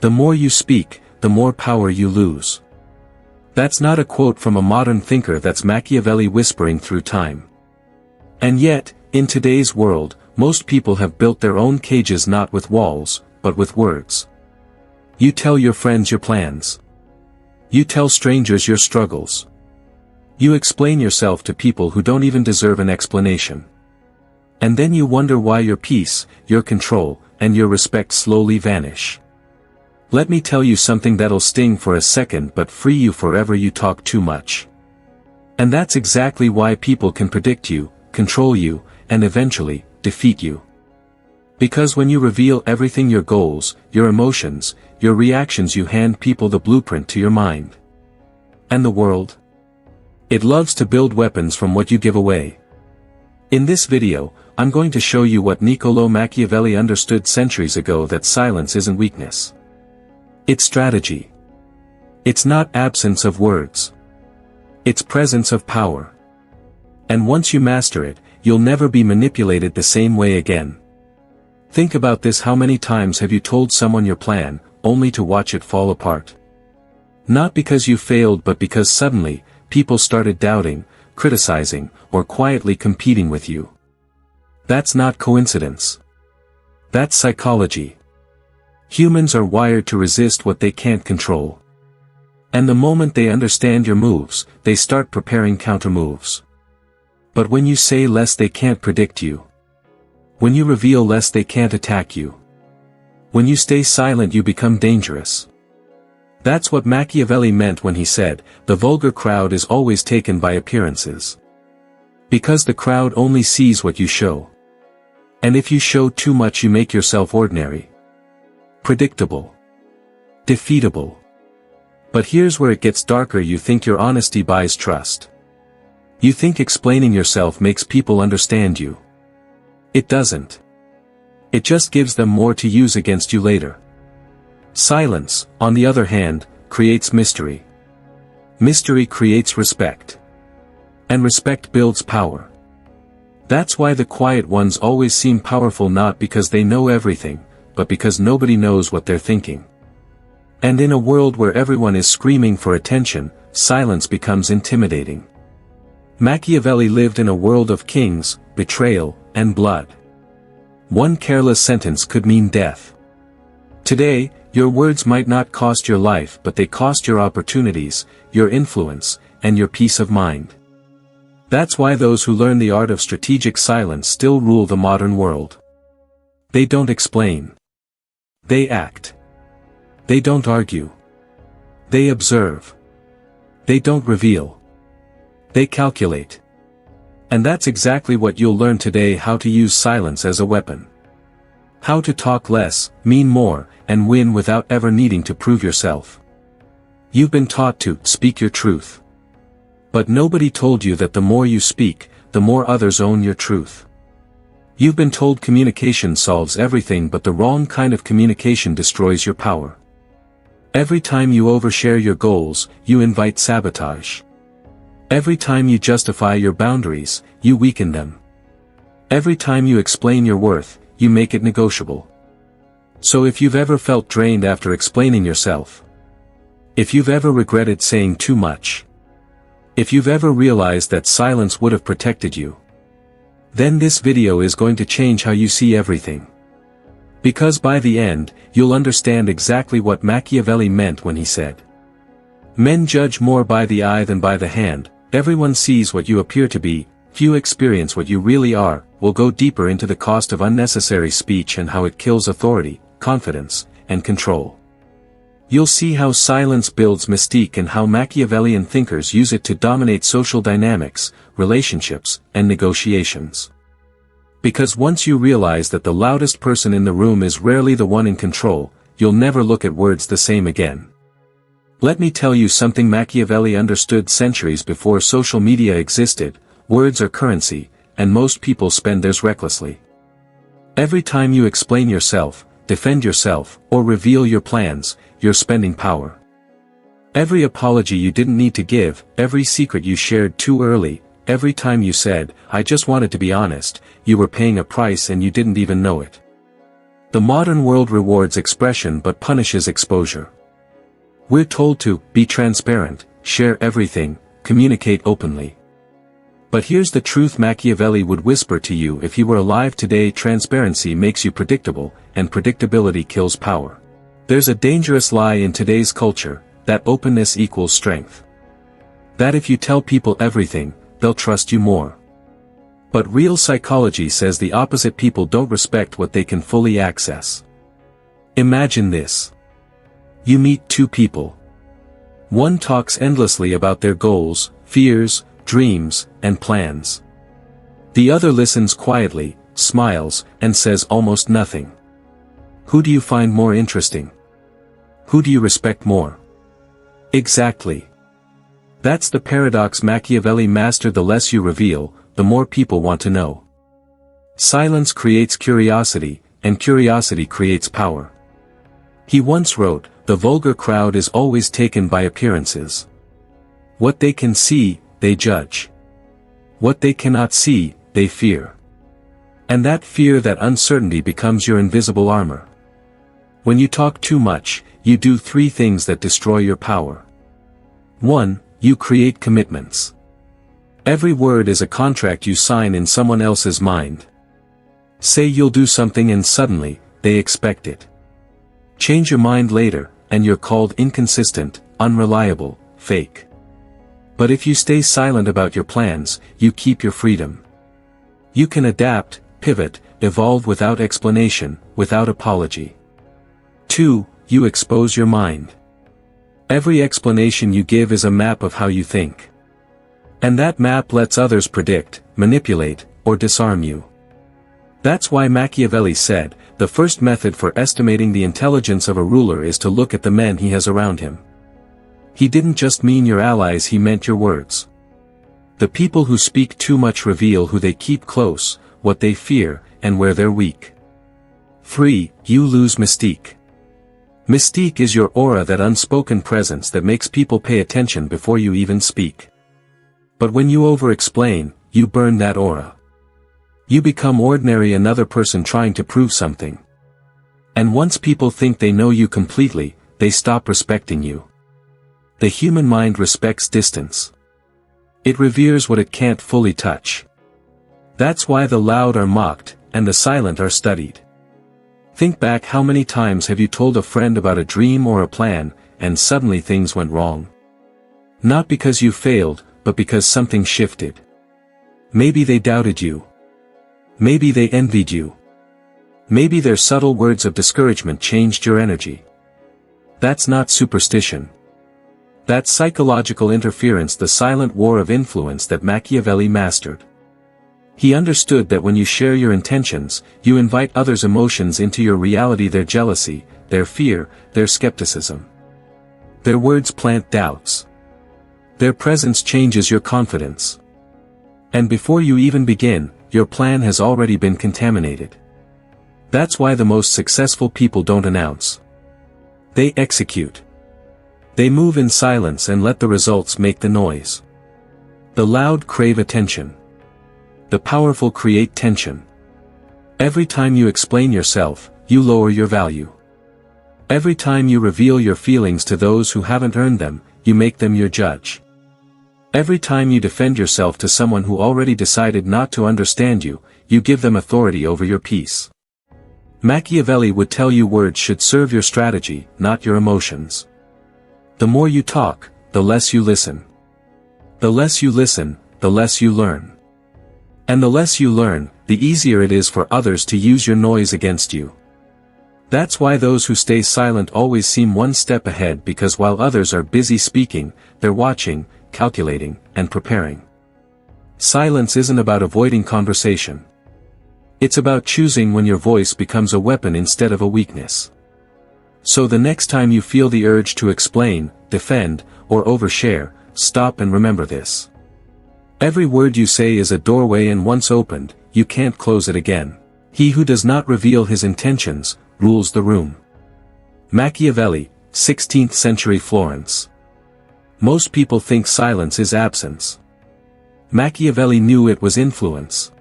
The more you speak, the more power you lose. That's not a quote from a modern thinker, that's Machiavelli whispering through time. And yet, in today's world, most people have built their own cages not with walls, but with words. You tell your friends your plans. You tell strangers your struggles. You explain yourself to people who don't even deserve an explanation. And then you wonder why your peace, your control, and your respect slowly vanish. Let me tell you something that'll sting for a second but free you forever: you talk too much. And that's exactly why people can predict you, control you, and eventually, defeat you. Because when you reveal everything, your goals, your emotions, your reactions, you hand people the blueprint to your mind. And the world? It loves to build weapons from what you give away. In this video, I'm going to show you what Niccolò Machiavelli understood centuries ago: that silence isn't weakness. It's strategy. It's not absence of words. It's presence of power. And once you master it, you'll never be manipulated the same way again. Think about this: how many times have you told someone your plan, only to watch it fall apart? Not because you failed, but because suddenly, people started doubting, criticizing, or quietly competing with you. That's not coincidence. That's psychology. Humans are wired to resist what they can't control. And the moment they understand your moves, they start preparing counter-moves. But when you say less, they can't predict you. When you reveal less, they can't attack you. When you stay silent, you become dangerous. That's what Machiavelli meant when he said, "The vulgar crowd is always taken by appearances." Because the crowd only sees what you show. And if you show too much, you make yourself ordinary, predictable, defeatable. But here's where it gets darker: you think your honesty buys trust. You think explaining yourself makes people understand you. It doesn't. It just gives them more to use against you later. Silence, on the other hand, creates mystery. Mystery creates respect. And respect builds power. That's why the quiet ones always seem powerful, not because they know everything, but because nobody knows what they're thinking. And in a world where everyone is screaming for attention, silence becomes intimidating. Machiavelli lived in a world of kings, betrayal, and blood. One careless sentence could mean death. Today, your words might not cost your life, but they cost your opportunities, your influence, and your peace of mind. That's why those who learn the art of strategic silence still rule the modern world. They don't explain. They act. They don't argue. They observe. They don't reveal. They calculate. And that's exactly what you'll learn today: how to use silence as a weapon. How to talk less, mean more, and win without ever needing to prove yourself. You've been taught to speak your truth. But nobody told you that the more you speak, the more others own your truth. You've been told communication solves everything, but the wrong kind of communication destroys your power. Every time you overshare your goals, you invite sabotage. Every time you justify your boundaries, you weaken them. Every time you explain your worth, you make it negotiable. So if you've ever felt drained after explaining yourself, if you've ever regretted saying too much, if you've ever realized that silence would have protected you, then this video is going to change how you see everything. Because by the end, you'll understand exactly what Machiavelli meant when he said, "Men judge more by the eye than by the hand. Everyone sees what you appear to be, few experience what you really are." We'll go deeper into the cost of unnecessary speech and how it kills authority, confidence, and control. You'll see how silence builds mystique and how Machiavellian thinkers use it to dominate social dynamics, relationships, and negotiations. Because once you realize that the loudest person in the room is rarely the one in control, you'll never look at words the same again. Let me tell you something Machiavelli understood centuries before social media existed: words are currency, and most people spend theirs recklessly. Every time you explain yourself, defend yourself, or reveal your plans, you're spending power. Every apology you didn't need to give, every secret you shared too early, every time you said, "I just wanted to be honest," you were paying a price and you didn't even know it. The modern world rewards expression but punishes exposure. We're told to be transparent, share everything, communicate openly. But here's the truth Machiavelli would whisper to you if he were alive today: transparency makes you predictable, and predictability kills power. There's a dangerous lie in today's culture, that openness equals strength. That if you tell people everything, they'll trust you more. But real psychology says the opposite: people don't respect what they can fully access. Imagine this. You meet two people. One talks endlessly about their goals, fears, dreams, and plans. The other listens quietly, smiles, and says almost nothing. Who do you find more interesting? Who do you respect more? Exactly. That's the paradox Machiavelli mastered. The less you reveal, the more people want to know. Silence creates curiosity, and curiosity creates power. He once wrote, "The vulgar crowd is always taken by appearances. What they can see, they judge. What they cannot see, they fear. And that fear, that uncertainty, becomes your invisible armor." When you talk too much, you do three things that destroy your power. 1. You create commitments. Every word is a contract you sign in someone else's mind. Say you'll do something and suddenly, they expect it. Change your mind later, and you're called inconsistent, unreliable, fake. But if you stay silent about your plans, you keep your freedom. You can adapt, pivot, evolve without explanation, without apology. 2. You expose your mind. Every explanation you give is a map of how you think. And that map lets others predict, manipulate, or disarm you. That's why Machiavelli said, the first method for estimating the intelligence of a ruler is to look at the men he has around him. He didn't just mean your allies, he meant your words. The people who speak too much reveal who they keep close, what they fear, and where they're weak. 3. You lose mystique. Mystique is your aura, that unspoken presence that makes people pay attention before you even speak. But when you over-explain, you burn that aura. You become ordinary, another person trying to prove something. And once people think they know you completely, they stop respecting you. The human mind respects distance. It reveres what it can't fully touch. That's why the loud are mocked, and the silent are studied. Think back, how many times have you told a friend about a dream or a plan, and suddenly things went wrong? Not because you failed, but because something shifted. Maybe they doubted you. Maybe they envied you. Maybe their subtle words of discouragement changed your energy. That's not superstition. That's psychological interference, the silent war of influence that Machiavelli mastered. He understood that when you share your intentions, you invite others' emotions into your reality: their jealousy, their fear, their skepticism. Their words plant doubts. Their presence changes your confidence. And before you even begin, your plan has already been contaminated. That's why the most successful people don't announce. They execute. They move in silence and let the results make the noise. The loud crave attention. The powerful create tension. Every time you explain yourself, you lower your value. Every time you reveal your feelings to those who haven't earned them, you make them your judge. Every time you defend yourself to someone who already decided not to understand you, you give them authority over your peace. Machiavelli would tell you words should serve your strategy, not your emotions. The more you talk, the less you listen. The less you listen, the less you learn. And the less you learn, the easier it is for others to use your noise against you. That's why those who stay silent always seem one step ahead, because while others are busy speaking, they're watching, calculating, and preparing. Silence isn't about avoiding conversation. It's about choosing when your voice becomes a weapon instead of a weakness. So the next time you feel the urge to explain, defend, or overshare, stop and remember this. Every word you say is a doorway, and once opened, you can't close it again. He who does not reveal his intentions, rules the room. Machiavelli, 16th century Florence. Most people think silence is absence. Machiavelli knew it was influence.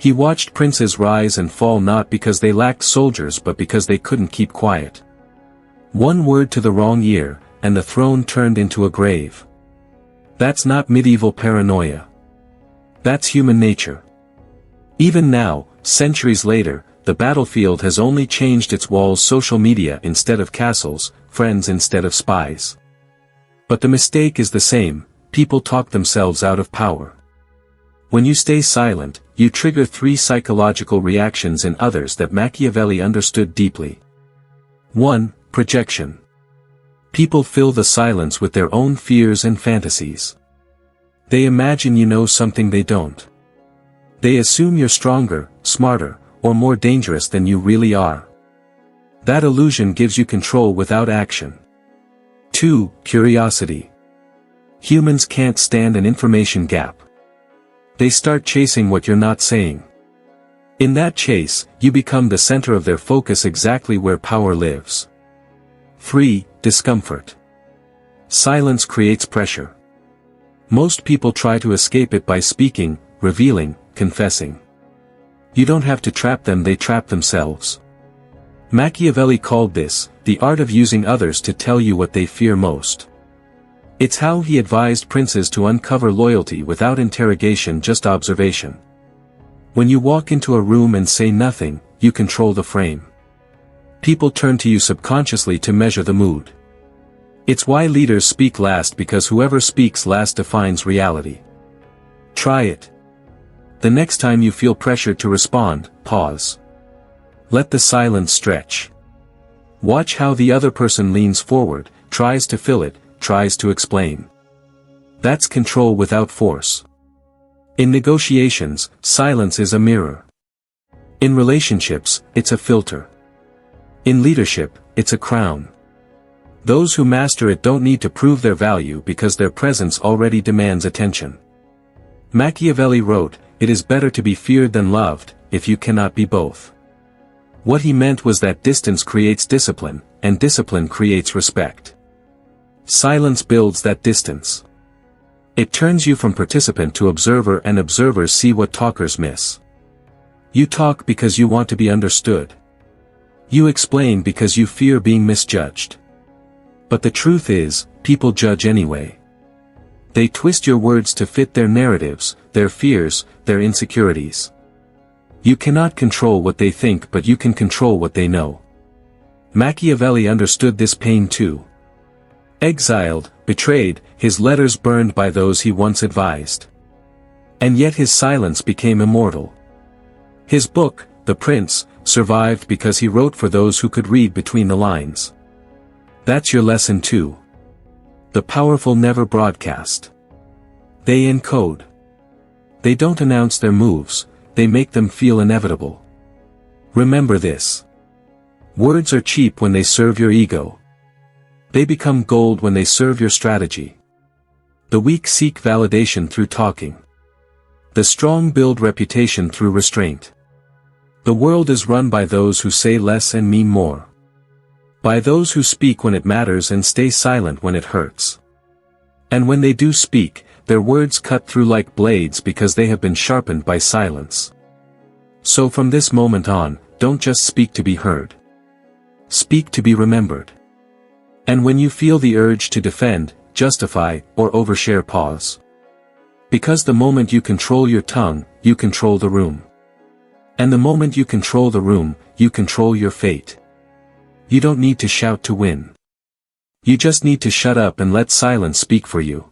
He watched princes rise and fall not because they lacked soldiers but because they couldn't keep quiet. One word to the wrong ear, and the throne turned into a grave. That's not medieval paranoia. That's human nature. Even now, centuries later, the battlefield has only changed its walls: social media instead of castles, friends instead of spies. But the mistake is the same: people talk themselves out of power. When you stay silent, you trigger 3 psychological reactions in others that Machiavelli understood deeply. 1. Projection. People fill the silence with their own fears and fantasies. They imagine you know something they don't. They assume you're stronger, smarter, or more dangerous than you really are. That illusion gives you control without action. 2. Curiosity. Humans can't stand an information gap. They start chasing what you're not saying. In that chase, you become the center of their focus, exactly where power lives. 3. Discomfort. Silence creates pressure. Most people try to escape it by speaking, revealing, confessing. You don't have to trap them, they trap themselves. Machiavelli called this the art of using others to tell you what they fear most. It's how he advised princes to uncover loyalty without interrogation, just observation. When you walk into a room and say nothing, you control the frame. People turn to you subconsciously to measure the mood. It's why leaders speak last, because whoever speaks last defines reality. Try it. The next time you feel pressured to respond, pause. Let the silence stretch. Watch how the other person leans forward, tries to fill it, tries to explain. That's control without force. In negotiations, silence is a mirror. In relationships, it's a filter. In leadership, it's a crown. Those who master it don't need to prove their value because their presence already demands attention. Machiavelli wrote, "It is better to be feared than loved, if you cannot be both." What he meant was that distance creates discipline, and discipline creates respect. Silence builds that distance. It turns you from participant to observer, and observers see what talkers miss. You talk because you want to be understood. You explain because you fear being misjudged. But the truth is, people judge anyway. They twist your words to fit their narratives, their fears, their insecurities. You cannot control what they think, but you can control what they know. Machiavelli understood this pain too. Exiled, betrayed, his letters burned by those he once advised. And yet his silence became immortal. His book, The Prince, survived because he wrote for those who could read between the lines. That's your lesson too. The powerful never broadcast. They encode. They don't announce their moves, they make them feel inevitable. Remember this. Words are cheap when they serve your ego. They become gold when they serve your strategy. The weak seek validation through talking. The strong build reputation through restraint. The world is run by those who say less and mean more. By those who speak when it matters and stay silent when it hurts. And when they do speak, their words cut through like blades because they have been sharpened by silence. So from this moment on, don't just speak to be heard. Speak to be remembered. And when you feel the urge to defend, justify, or overshare, pause. Because the moment you control your tongue, you control the room. And the moment you control the room, you control your fate. You don't need to shout to win. You just need to shut up and let silence speak for you.